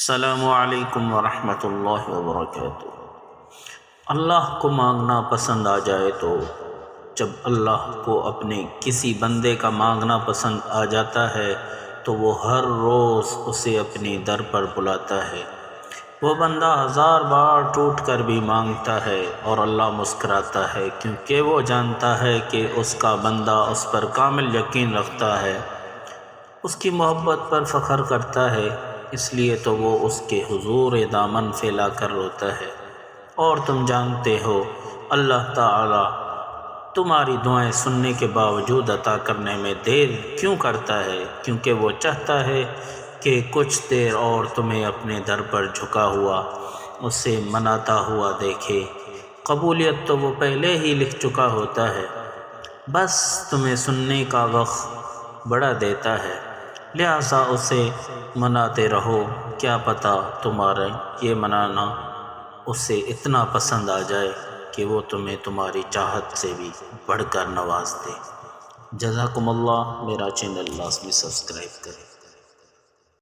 السلام علیکم ورحمۃ اللہ وبرکاتہ۔ اللہ کو مانگنا پسند آ جائے تو جب اللہ کو اپنے کسی بندے کا مانگنا پسند آ جاتا ہے تو وہ ہر روز اسے اپنے در پر بلاتا ہے۔ وہ بندہ 1000 بار ٹوٹ کر بھی مانگتا ہے اور اللہ مسکراتا ہے، کیونکہ وہ جانتا ہے کہ اس کا بندہ اس پر کامل یقین رکھتا ہے، اس کی محبت پر فخر کرتا ہے، اس لیے تو وہ اس کے حضور دامن پھیلا کر روتا ہے۔ اور تم جانتے ہو اللہ تعالی تمہاری دعائیں سننے کے باوجود عطا کرنے میں دیر کیوں کرتا ہے؟ کیونکہ وہ چاہتا ہے کہ کچھ دیر اور تمہیں اپنے در پر جھکا ہوا اسے مناتا ہوا دیکھے۔ قبولیت تو وہ پہلے ہی لکھ چکا ہوتا ہے، بس تمہیں سننے کا وقت بڑھا دیتا ہے، لہٰذا اسے مناتے رہو۔ کیا پتہ تمہارا یہ منانا اسے اتنا پسند آ جائے کہ وہ تمہیں تمہاری چاہت سے بھی بڑھ کر نواز دے۔ جزاکم اللہ۔ میرا چینل لازمی سبسکرائب کریں۔